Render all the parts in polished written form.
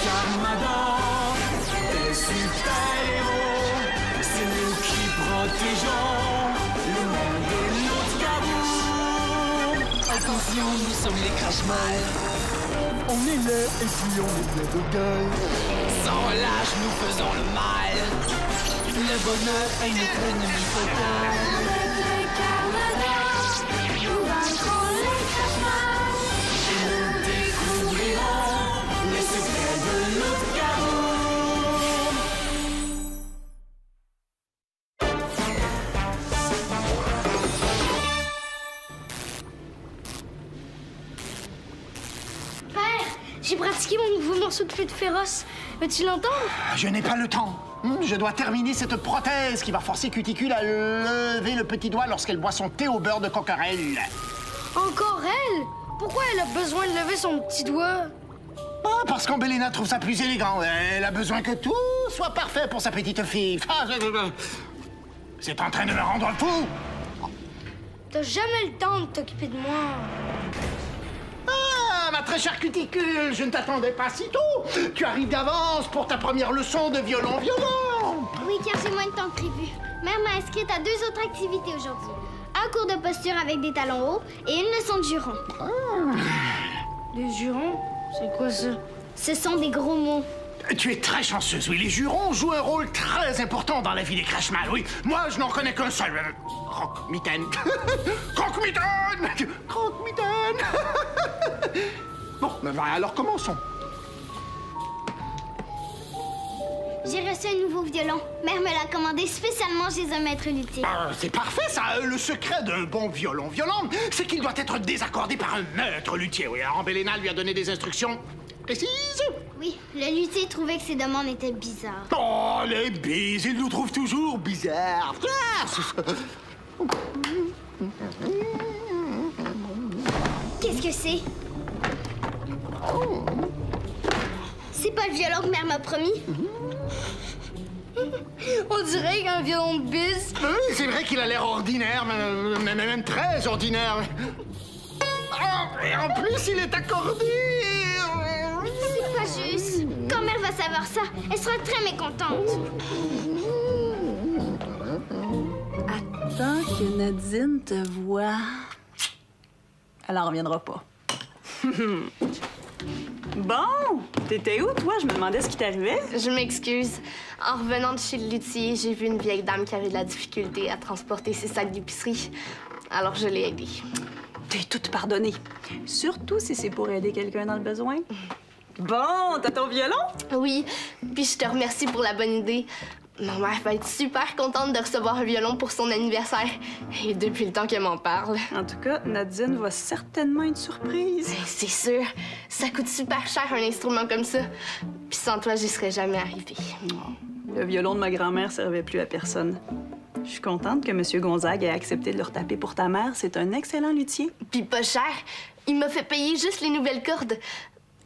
Armada, les super-héros, c'est nous qui protégeons le monde de Loup-garou. Attention, nous sommes les Crash-Mal. On est laid et puis on est bien de gueule. Sans relâche, nous faisons le mal. Le bonheur est notre ennemi total. Avec Armada, nous vaincrons les Crash-Mal. Et nous découvrirons les secrets de Loup-garou. Père, j'ai pratiqué mon nouveau morceau de flûte féroce. Veux-tu l'entendre? Je n'ai pas le temps. Je dois terminer cette prothèse qui va forcer Cuticule à lever le petit doigt lorsqu'elle boit son thé au beurre de coquerelle. Encore elle? Pourquoi elle a besoin de lever son petit doigt? Ah, parce qu'Ambelina trouve ça plus élégant. Elle a besoin que tout soit parfait pour sa petite fille. C'est en train de me rendre fou. T'as jamais le temps de t'occuper de moi. Ah, ma très chère Cuticule, je ne t'attendais pas si tôt. Tu arrives d'avance pour ta première leçon de violon. Oui, car j'ai moins de temps que prévu. Mère m'a inscrite à 2 autres activités aujourd'hui. Un cours de posture avec des talons hauts et une leçon de juron. Des jurons? C'est quoi ça? Ce sont des gros mots. Tu es très chanceuse, oui. Les jurons jouent un rôle très important dans la vie des Crash-Mal, oui. Moi, je n'en connais qu'un seul. Croque-mitaine. Croque-mitaine! Croque-mitaine! Bon, alors commençons. J'ai reçu un nouveau violon. Mère me l'a commandé spécialement chez un maître luthier. C'est parfait, ça. Le secret d'un bon violon violon, c'est qu'il doit être désaccordé par un maître luthier. Oui, alors Ambelina lui a donné des instructions précises. Oui, le luthier trouvait que ses demandes étaient bizarres. Oh, les bises, ils nous trouvent toujours bizarres. Qu'est-ce que c'est? C'est pas le violon que mère m'a promis? On dirait qu'un violon de bise. Oui, c'est vrai qu'il a l'air ordinaire, mais même très ordinaire. Oh, et en plus, il est accordé. C'est pas juste. Quand mère va savoir ça, elle sera très mécontente. Attends que Nadine te voie. Elle en reviendra pas. Bon, t'étais où, toi? Je me demandais ce qui t'arrivait. Je m'excuse. En revenant de chez le luthier, j'ai vu une vieille dame qui avait de la difficulté à transporter ses sacs d'épicerie. Alors je l'ai aidée. T'es toute pardonnée. Surtout si c'est pour aider quelqu'un dans le besoin. Bon, t'as ton violon? Oui, puis je te remercie pour la bonne idée. Ma mère va être super contente de recevoir un violon pour son anniversaire. Et depuis le temps qu'elle m'en parle. En tout cas, Nadine va certainement être surprise. C'est sûr. Ça coûte super cher, un instrument comme ça. Puis sans toi, j'y serais jamais arrivée. Le violon de ma grand-mère servait plus à personne. Je suis contente que M. Gonzague ait accepté de le retaper pour ta mère. C'est un excellent luthier. Puis pas cher. Il m'a fait payer juste les nouvelles cordes.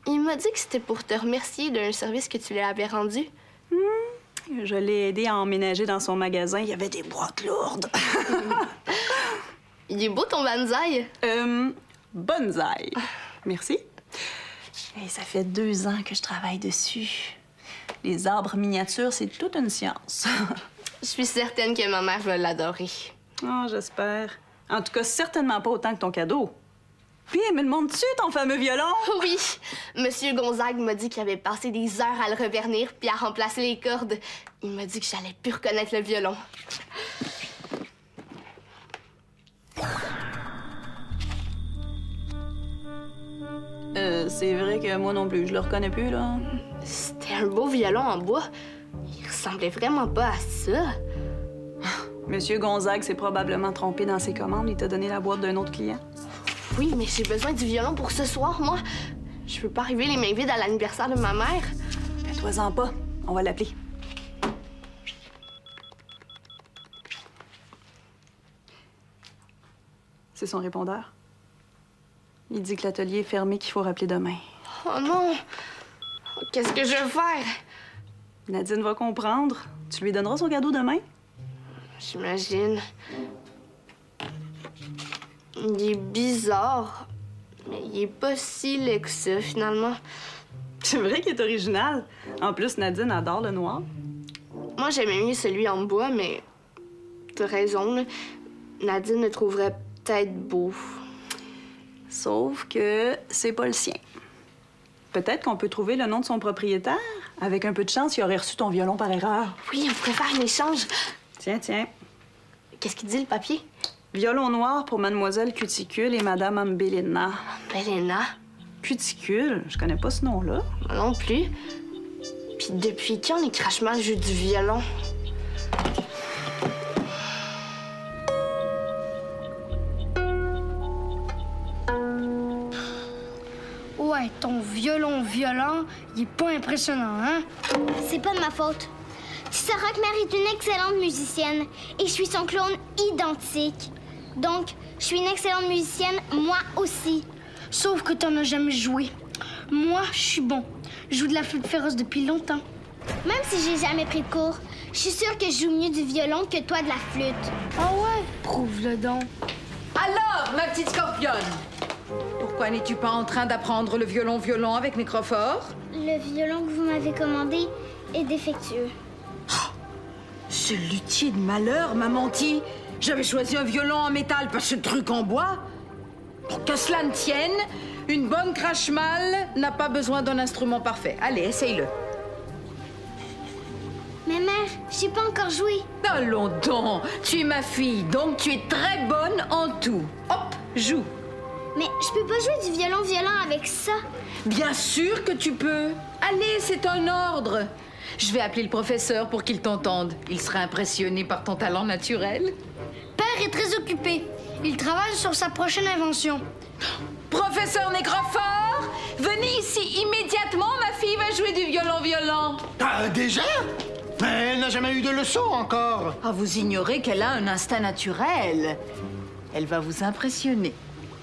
Il m'a dit que c'était pour te remercier d'un service que tu lui avais rendu. Je l'ai aidé à emménager dans son magasin. Il y avait des boîtes lourdes. Il est beau ton bonsaï. Bonsaï. Merci. Et ça fait 2 ans que je travaille dessus. Les arbres miniatures, c'est toute une science. Je suis certaine que ma mère va l'adorer. Oh, j'espère. En tout cas, certainement pas autant que ton cadeau. Puis, me le montres-tu, ton fameux violon? Oui. Monsieur Gonzague m'a dit qu'il avait passé des heures à le revernir puis à remplacer les cordes. Il m'a dit que j'allais plus reconnaître le violon. C'est vrai que moi non plus, je le reconnais plus, là. C'était un beau violon en bois. Il ressemblait vraiment pas à ça. Monsieur Gonzague s'est probablement trompé dans ses commandes. Il t'a donné la boîte d'un autre client. Oui, mais j'ai besoin du violon pour ce soir, moi. Je peux pas arriver les mains vides à l'anniversaire de ma mère. Fais-toi-en pas. On va l'appeler. C'est son répondeur. Il dit que l'atelier est fermé, qu'il faut rappeler demain. Oh non! Qu'est-ce que je vais faire? Nadine va comprendre. Tu lui donneras son cadeau demain? J'imagine. Il est bizarre, mais il est pas si laid que ça, finalement. C'est vrai qu'il est original. En plus, Nadine adore le noir. Moi, j'aimais mieux celui en bois, mais t'as raison, là. Nadine le trouverait peut-être beau. Sauf que c'est pas le sien. Peut-être qu'on peut trouver le nom de son propriétaire. Avec un peu de chance, il aurait reçu ton violon par erreur. Oui, on pourrait faire un échange. Tiens, tiens. Qu'est-ce qu'il dit, le papier? Violon noir pour Mademoiselle Cuticule et Madame Ambelina. Belena. Cuticule? Je connais pas ce nom-là. Moi non plus. Puis depuis quand les Crashmal jouent du violon? Ouais, ton violon violent, il est pas impressionnant, hein? C'est pas de ma faute. Tu sauras que Mère est une excellente musicienne et je suis son clone identique. Donc, je suis une excellente musicienne, moi aussi. Sauf que t'en as jamais joué. Moi, je suis bon. Je joue de la flûte féroce depuis longtemps. Même si j'ai jamais pris de cours, je suis sûre que je joue mieux du violon que toi de la flûte. Ah ouais? Prouve-le donc. Alors, ma petite scorpionne, pourquoi n'es-tu pas en train d'apprendre le violon avec Nécrophore? Le violon que vous m'avez commandé est défectueux. Ce luthier de malheur m'a menti. J'avais choisi un violon en métal, pas ce truc en bois. Pour que cela ne tienne, une bonne Crashmal n'a pas besoin d'un instrument parfait. Allez, essaye-le. Mais mère, je sais pas encore joué. Allons donc, tu es ma fille, donc tu es très bonne en tout. Hop, joue. Mais je peux pas jouer du violon avec ça. Bien sûr que tu peux. Allez, c'est un ordre. Je vais appeler le professeur pour qu'il t'entende. Il sera impressionné par ton talent naturel. Père est très occupé. Il travaille sur sa prochaine invention. Professeur Nécrophore, venez ici immédiatement. Ma fille va jouer du violon. Ah, déjà? Mais elle n'a jamais eu de leçon encore. Ah, vous ignorez qu'elle a un instinct naturel. Elle va vous impressionner.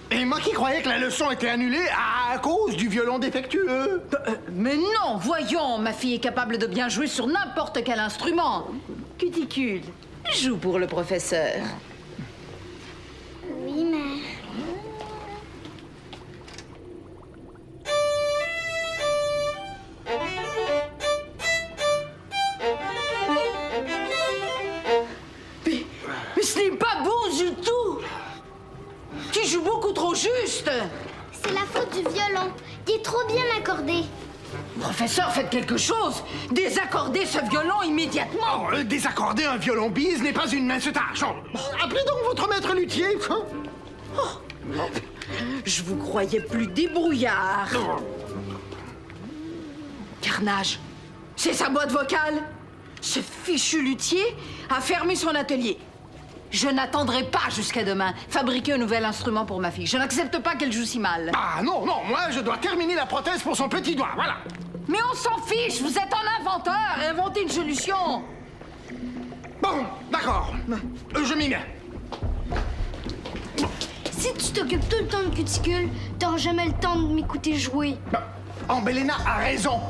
Et moi qui croyais que la leçon était annulée à cause du violon défectueux. Mais non, voyons, ma fille est capable de bien jouer sur n'importe quel instrument. Cuticule, joue pour le professeur. Oui, mère. Mais ce n'est pas beau du tout. Tu joues beaucoup trop juste. C'est la faute du violon. Il est trop bien accordé. Professeur, faites quelque chose. Désaccordez ce violon immédiatement. Oh, désaccorder un violon bise n'est pas une mince tâche. Oh, appelez donc votre maître luthier. Je vous croyais plus débrouillard. Carnage, c'est sa boîte vocale. Ce fichu luthier a fermé son atelier. Je n'attendrai pas jusqu'à demain. Fabriquer un nouvel instrument pour ma fille. Je n'accepte pas qu'elle joue si mal. Ah non, non, moi je dois terminer la prothèse pour son petit doigt, voilà. Mais on s'en fiche, vous êtes un inventeur. Inventez une solution. Bon, d'accord. Je m'y mets. Si tu t'occupes tout le temps de Cuticule, t'auras jamais le temps de m'écouter jouer. Ambelina a raison.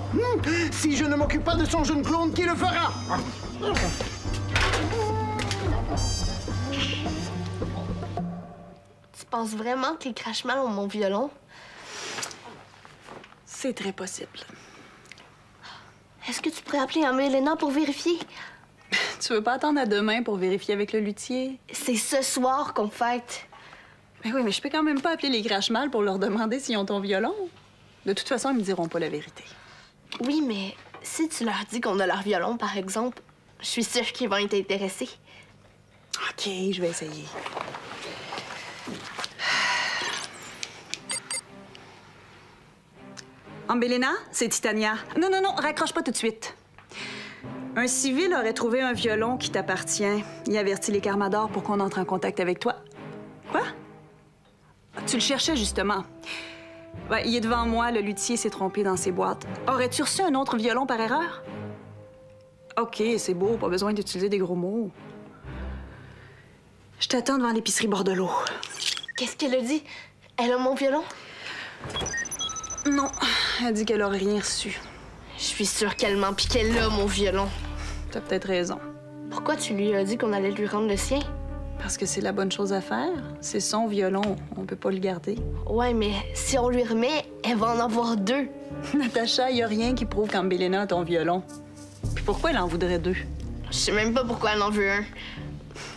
Si je ne m'occupe pas de son jeune clone, qui le fera? Tu penses vraiment que les Crashmal ont mon violon? C'est très possible. Est-ce que tu pourrais appeler Ambelina pour vérifier? Tu veux pas attendre à demain pour vérifier avec le luthier? C'est ce soir qu'on fête. Mais oui, mais je peux quand même pas appeler les Crashmal pour leur demander s'ils ont ton violon. De toute façon, ils me diront pas la vérité. Oui, mais si tu leur dis qu'on a leur violon, par exemple, je suis sûre qu'ils vont être intéressés. OK, je vais essayer. Ambelina, c'est Titania. Non, non, non, raccroche pas tout de suite. Un civil aurait trouvé un violon qui t'appartient. Il avertit les Carmadors pour qu'on entre en contact avec toi. Quoi? Tu le cherchais, justement. Ouais, il est devant moi, le luthier s'est trompé dans ses boîtes. Aurais-tu reçu un autre violon par erreur? OK, c'est beau, pas besoin d'utiliser des gros mots. Je t'attends devant l'épicerie Bordelot. Qu'est-ce qu'elle a dit? Elle a mon violon? Non, elle dit qu'elle aurait rien reçu. Je suis sûre qu'elle ment pis qu'elle a mon violon. T'as peut-être raison. Pourquoi tu lui as dit qu'on allait lui rendre le sien? Parce que c'est la bonne chose à faire. C'est son violon, on peut pas le garder. Ouais, mais si on lui remet, elle va en avoir 2. Natacha, y a rien qui prouve qu'Ambelina a ton violon. Puis pourquoi elle en voudrait 2? Je sais même pas pourquoi elle en veut un.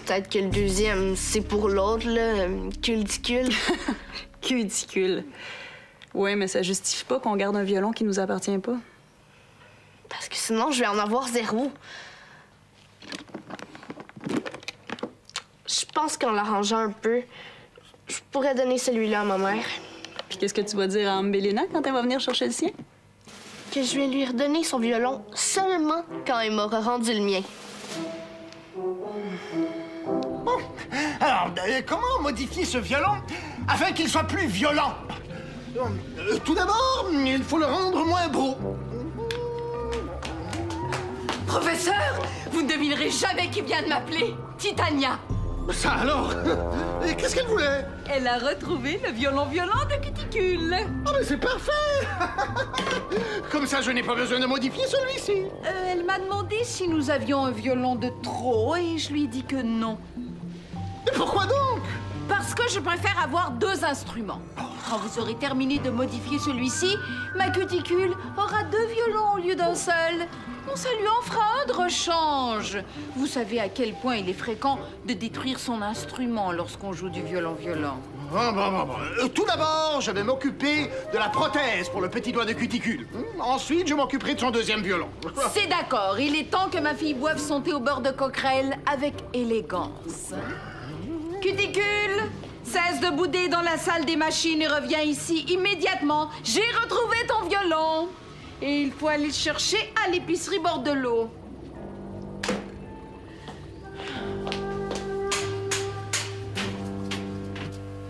Peut-être que le deuxième, c'est pour l'autre, là, cuticule. Cuticule. Ouais, mais ça justifie pas qu'on garde un violon qui nous appartient pas. Parce que sinon, je vais en avoir 0. Je pense qu'en l'arrangeant un peu, je pourrais donner celui-là à ma mère. Puis qu'est-ce que tu vas dire à Ambelina quand elle va venir chercher le sien? Que je vais lui redonner son violon seulement quand elle m'aura rendu le mien. Bon, alors, comment modifier ce violon afin qu'il soit plus violent? Tout d'abord, il faut le rendre moins beau. Professeur, vous ne devinerez jamais qui vient de m'appeler. Titania. Ça alors? Qu'est-ce qu'elle voulait? Elle a retrouvé le violon de Cuticule. Oh, mais c'est parfait! Comme ça, je n'ai pas besoin de modifier celui-ci. Elle m'a demandé si nous avions un violon de trop et je lui ai dit que non. Et pourquoi donc? Parce que je préfère avoir 2 instruments. Quand vous aurez terminé de modifier celui-ci, ma Cuticule aura 2 violons au lieu d'un seul. Bon, ça lui en fera un de rechange. Vous savez à quel point il est fréquent de détruire son instrument lorsqu'on joue du violon. Bon. Tout d'abord, je vais m'occuper de la prothèse pour le petit doigt de Cuticule. Ensuite, je m'occuperai de son deuxième violon. C'est d'accord. Il est temps que ma fille boive son thé au beurre de coquerelle avec élégance. Cuticule, cesse de bouder dans la salle des machines et reviens ici immédiatement. J'ai retrouvé ton violon. Et il faut aller le chercher à l'épicerie Bordelot.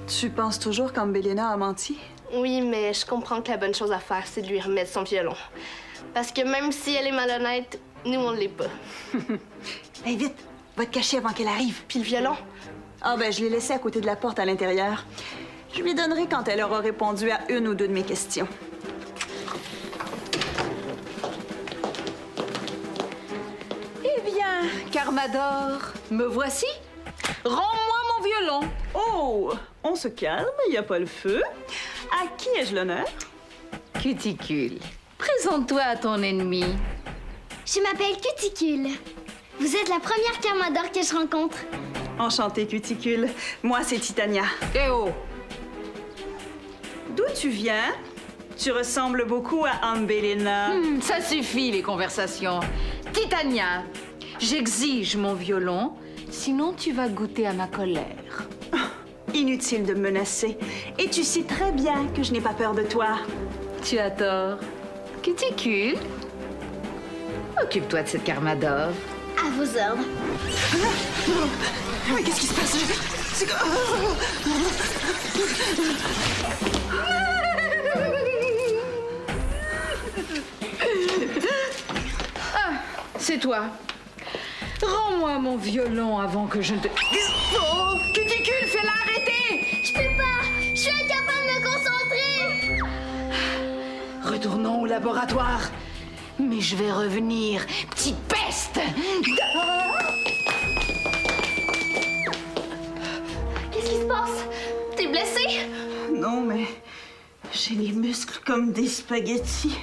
Tu penses toujours qu'Ambelina a menti? Oui, mais je comprends que la bonne chose à faire, c'est de lui remettre son violon. Parce que même si elle est malhonnête, nous, on l'est pas. Hey, vite! Va te cacher avant qu'elle arrive. Puis le violon? Ah, ben, je l'ai laissé à côté de la porte à l'intérieur. Je lui donnerai quand elle aura répondu à 1 ou 2 de mes questions. Eh bien, Carmador, me voici. Rends-moi mon violon. Oh! On se calme, il n'y a pas le feu. À qui ai-je l'honneur? Cuticule, présente-toi à ton ennemi. Je m'appelle Cuticule. Vous êtes la première Carmador que je rencontre. Enchantée, Cuticule. Moi, c'est Titania. Eh oh! D'où tu viens? Tu ressembles beaucoup à Ambelina. Ça suffit, les conversations. Titania, j'exige mon violon, sinon tu vas goûter à ma colère. Inutile de me menacer. Et tu sais très bien que je n'ai pas peur de toi. Tu as tort. Cuticule, occupe-toi de cette Carmador. À vos ordres. Mais qu'est-ce qui se passe? C'est toi. Rends-moi mon violon avant que je ne te... Oh! Cuticule, fais-la arrêter! Je peux pas. Je suis incapable de me concentrer. Retournons au laboratoire. Mais je vais revenir, petite peste! Qu'est-ce qui se passe? T'es blessé? Non, mais j'ai les muscles comme des spaghettis.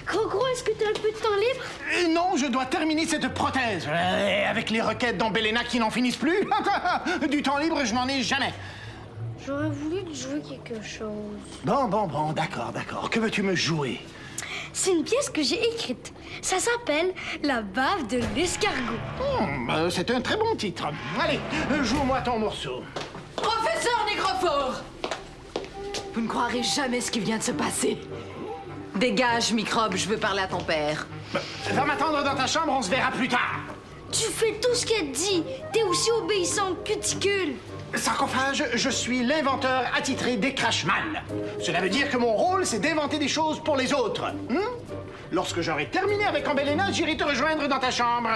Crocro, est-ce que t'as un peu de temps libre? Non, je dois terminer cette prothèse. Avec les requêtes d'Ambelina qui n'en finissent plus. Du temps libre, je n'en ai jamais. J'aurais voulu te jouer quelque chose. Bon, d'accord. Que veux-tu me jouer? C'est une pièce que j'ai écrite. Ça s'appelle La bave de l'escargot. C'est un très bon titre. Allez, joue-moi ton morceau. Professeur Négrophore! Vous ne croirez jamais ce qui vient de se passer. Dégage, microbe, je veux parler à ton père. Va m'attendre dans ta chambre, on se verra plus tard. Tu fais tout ce qu'elle dit. T'es aussi obéissant que Cuticule. Sarcophage, je suis l'inventeur attitré des Crashman. Cela veut dire que mon rôle, c'est d'inventer des choses pour les autres. Lorsque j'aurai terminé avec Ambelina, j'irai te rejoindre dans ta chambre.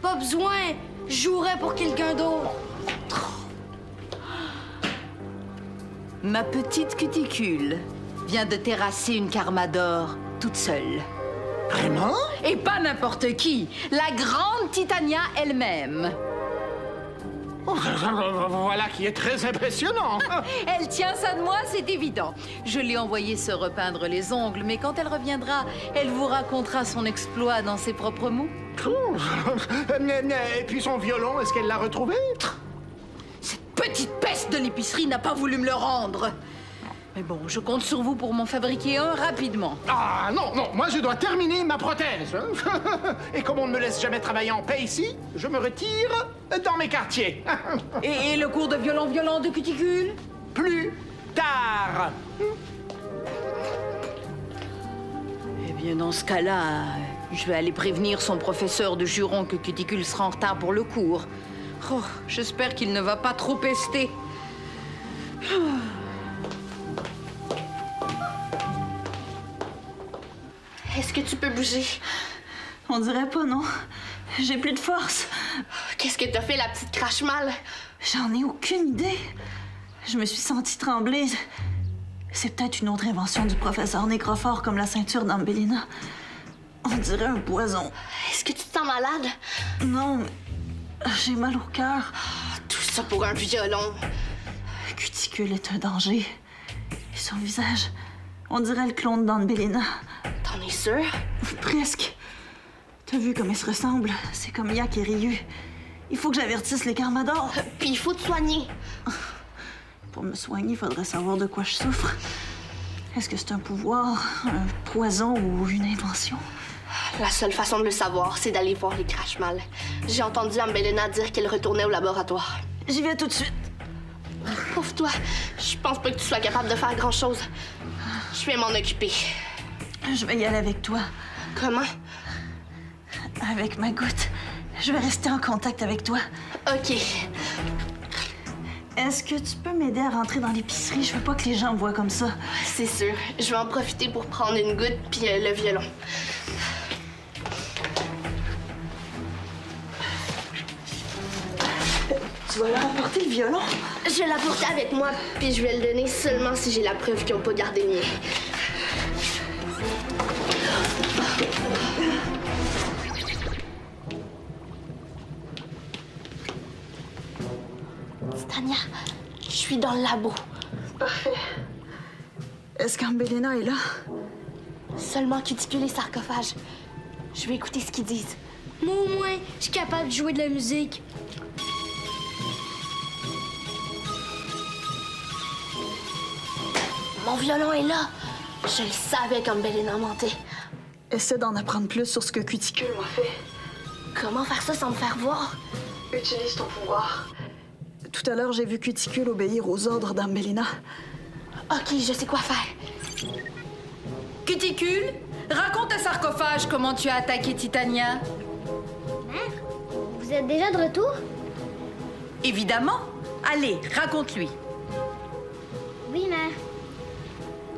Pas besoin. Je jouerai pour quelqu'un d'autre. Ma petite Cuticule vient de terrasser une Carmador toute seule. Vraiment? Et pas n'importe qui, la grande Titania elle-même. Oh, voilà qui est très impressionnant. Elle tient ça de moi, c'est évident. Je l'ai envoyée se repeindre les ongles, mais quand elle reviendra, elle vous racontera son exploit dans ses propres mots. Et puis son violon, est-ce qu'elle l'a retrouvé? Cette petite peste de l'épicerie n'a pas voulu me le rendre. Mais bon, je compte sur vous pour m'en fabriquer un rapidement. Ah non, non, moi je dois terminer ma prothèse. Et comme on ne me laisse jamais travailler en paix ici, je me retire dans mes quartiers. Et le cours de violon de cuticule? Plus tard. Eh bien, dans ce cas-là, je vais aller prévenir son professeur de juron que cuticule sera en retard pour le cours. Oh, j'espère qu'il ne va pas trop pester. Est-ce que tu peux bouger? On dirait pas, non. J'ai plus de force. Qu'est-ce que t'as fait, la petite crache-mal? J'en ai aucune idée. Je me suis sentie trembler. C'est peut-être une autre invention du professeur Nécrophore, comme la ceinture d'Ambelina. On dirait un poison. Est-ce que tu te sens malade? Non, mais j'ai mal au cœur. Tout ça pour un violon. Cuticule est un danger. Et son visage, on dirait le clone d'Ambelina. T'en es sûr? Presque. T'as vu comme il se ressemble? C'est comme Yak et Ryu. Il faut que j'avertisse les Carmadors. Puis il faut te soigner. Pour me soigner, il faudrait savoir de quoi je souffre. Est-ce que c'est un pouvoir, un poison ou une invention? La seule façon de le savoir, c'est d'aller voir les crache-mal. J'ai entendu Ambelina dire qu'elle retournait au laboratoire. J'y vais tout de suite. Pauvre toi, je pense pas que tu sois capable de faire grand-chose. Je vais m'en occuper. Je vais y aller avec toi. Comment? Avec ma goutte. Je vais rester en contact avec toi. OK. Est-ce que tu peux m'aider à rentrer dans l'épicerie? Je veux pas que les gens me voient comme ça. C'est sûr. Je vais en profiter pour prendre une goutte puis le violon. Tu vas leur apporter le violon? Je vais l'apporter avec moi, puis je vais le donner seulement si j'ai la preuve qu'ils n'ont pas gardé le mien. Titania, je suis dans le labo. Parfait. Est-ce qu'Ambelina est là? Seulement cuticule et sarcophage. Je vais écouter ce qu'ils disent. Moi, au moins, je suis capable de jouer de la musique. Mon violon est là. Je le savais qu'Ambelina mentait. Essaie d'en apprendre plus sur ce que Cuticule m'a fait. Comment faire ça sans me faire voir? Utilise ton pouvoir. Tout à l'heure, j'ai vu Cuticule obéir aux ordres d'Ambelina. OK, je sais quoi faire. Cuticule, raconte à Sarcophage comment tu as attaqué Titania. Mère, vous êtes déjà de retour? Évidemment. Allez, raconte-lui. Oui, mère.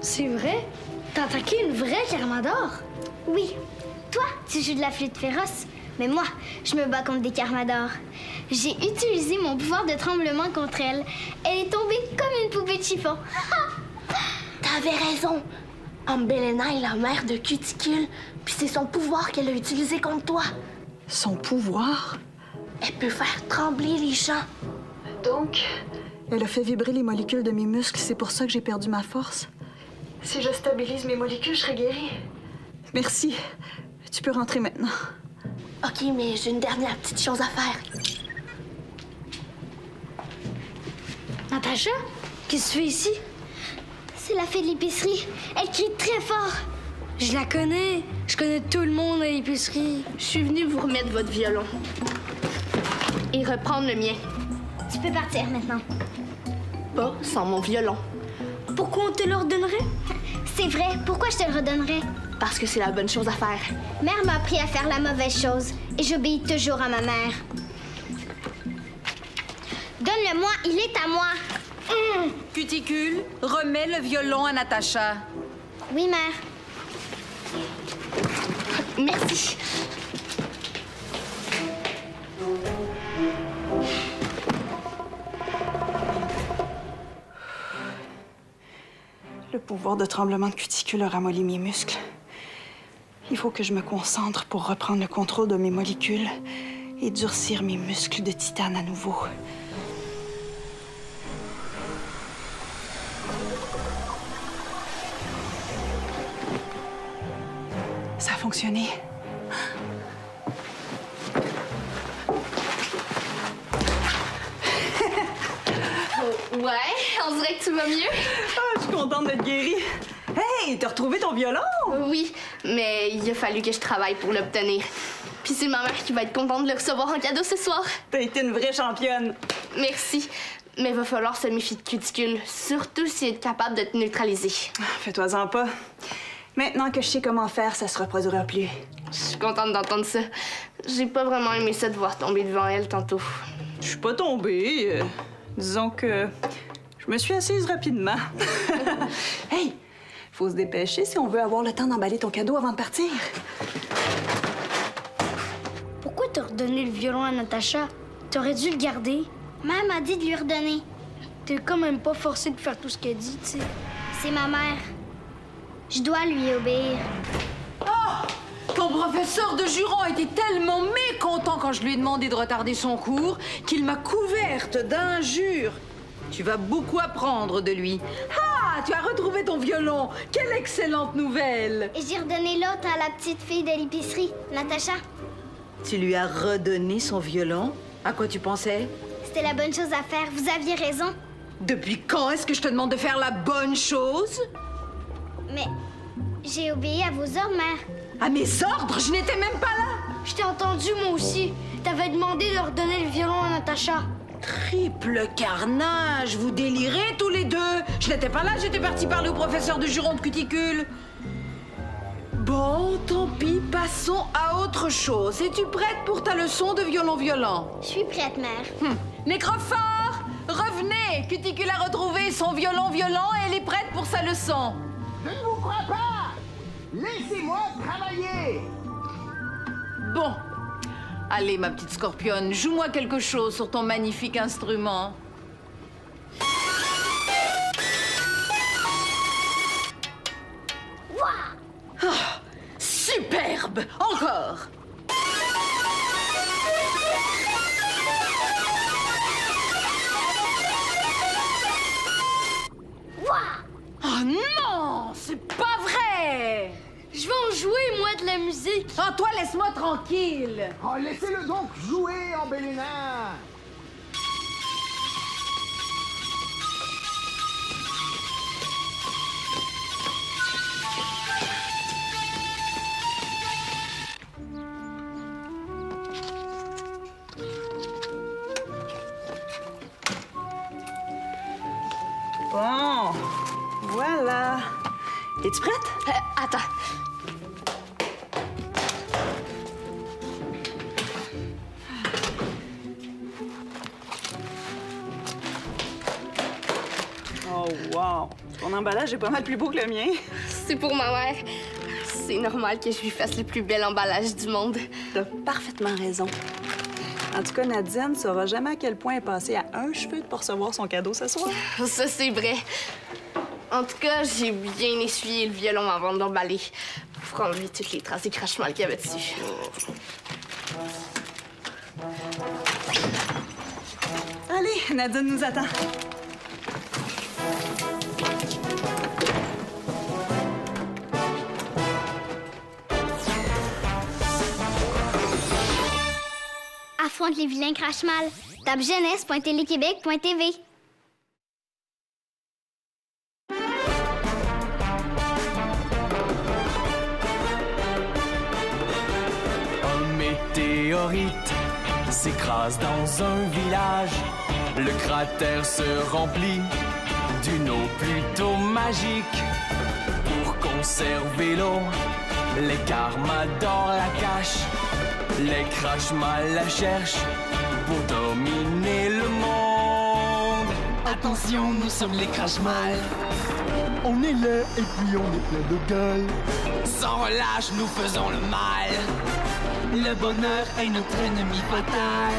C'est vrai? T'as attaqué une vraie Carmador? Oui. Toi, tu joues de la flûte féroce. Mais moi, je me bats contre des Carmadors. J'ai utilisé mon pouvoir de tremblement contre elle. Elle est tombée comme une poupée de chiffon. T'avais raison. Ambelina est la mère de Cuticule, puis c'est son pouvoir qu'elle a utilisé contre toi. Son pouvoir? Elle peut faire trembler les gens. Donc, elle a fait vibrer les molécules de mes muscles. C'est pour ça que j'ai perdu ma force. Si je stabilise mes molécules, je serai guérie. Merci. Tu peux rentrer maintenant. OK, mais j'ai une dernière petite chose à faire. Natacha? Qu'est-ce que tu fais ici? C'est la fée de l'épicerie. Elle crie très fort. Je la connais. Je connais tout le monde à l'épicerie. Je suis venue vous remettre votre violon. Et reprendre le mien. Tu peux partir maintenant. Pas sans mon violon. Pourquoi on te le redonnerait? C'est vrai. Pourquoi je te le redonnerais? Parce que c'est la bonne chose à faire. Mère m'a appris à faire la mauvaise chose. Et j'obéis toujours à ma mère. Donne-le-moi. Il est à moi. Cuticule, remets le violon à Natacha. Oui, mère. Merci. Le pouvoir de tremblement de Cuticule a ramolli mes muscles. Il faut que je me concentre pour reprendre le contrôle de mes molécules et durcir mes muscles de titane à nouveau. Ça a fonctionné. Ouais, on dirait que tu vas mieux. Ah, je suis contente d'être guérie. Hey, t'as retrouvé ton violon? Oui, mais il a fallu que je travaille pour l'obtenir. Puis c'est ma mère qui va être contente de le recevoir en cadeau ce soir. T'as été une vraie championne. Merci. Mais il va falloir se méfier de cuticules, surtout si elle est capable de te neutraliser. Fais-toi-en pas. Maintenant que je sais comment faire, ça se reproduira plus. Je suis contente d'entendre ça. J'ai pas vraiment aimé ça de voir tomber devant elle tantôt. Je suis pas tombée. Disons que je me suis assise rapidement. Hey, faut se dépêcher si on veut avoir le temps d'emballer ton cadeau avant de partir. Pourquoi t'as redonné le violon à Natacha? T'aurais dû le garder. Mère m'a dit de lui redonner. T'es quand même pas forcé de faire tout ce qu'elle dit, tu sais. C'est ma mère. Je dois lui obéir. Oh! Ton professeur de juron était tellement mécontent quand je lui ai demandé de retarder son cours qu'il m'a couverte d'injures. Tu vas beaucoup apprendre de lui. Ah! Tu as retrouvé ton violon! Quelle excellente nouvelle! Et j'ai redonné l'autre à la petite fille de l'épicerie, Natacha. Tu lui as redonné son violon? À quoi tu pensais? C'était la bonne chose à faire. Vous aviez raison. Depuis quand est-ce que je te demande de faire la bonne chose? Mais j'ai obéi à vos ordres, mère. À mes ordres? Je n'étais même pas là! Je t'ai entendu, moi aussi. T'avais demandé de redonner le violon à Natacha. Triple carnage! Vous délirez tous les deux! Je n'étais pas là, j'étais partie parler au professeur de juron de cuticule. Bon, tant pis, passons à autre chose. Es-tu prête pour ta leçon de violon-violon? Je suis prête, mère. Nécrophore! Revenez! Cuticule a retrouvé son violon-violon et elle est prête pour sa leçon. Je ne vous crois pas! Laissez-moi travailler! Bon. Allez, ma petite scorpionne, joue-moi quelque chose sur ton magnifique instrument. Ah, superbe! Encore! Oh non! C'est pas vrai! Je vais en jouer, moi, de la musique. Oh, toi, laisse-moi tranquille! Oh, laissez-le donc jouer, Ambélina! Bon, voilà. Es-tu prête? Attends. Oh, wow. Ton emballage est pas mal plus beau que le mien. C'est pour ma mère. C'est normal que je lui fasse le plus bel emballage du monde. T'as parfaitement raison. En tout cas, Nadine ne saura jamais à quel point elle est passée à un cheveu de pas recevoir son cadeau ce soir. Ça, c'est vrai. En tout cas, j'ai bien essuyé le violon avant de l'emballer pour enlever toutes les traces d'écrachement qu'il y avait dessus. Allez, Nadine nous attend. Affronte les vilains crache-mal. Tape jeunesse.téléquébec.tv. Un météorite s'écrase dans un village. Le cratère se remplit d'une eau plutôt magique. Pour conserver l'eau, les Carmadors la cachent. Les crache-mal la cherchent pour dominer le monde. Attention, nous sommes les crache-mal. On est là et puis on est plein de gueule. Sans relâche, nous faisons le mal. Le bonheur est notre ennemi fatal.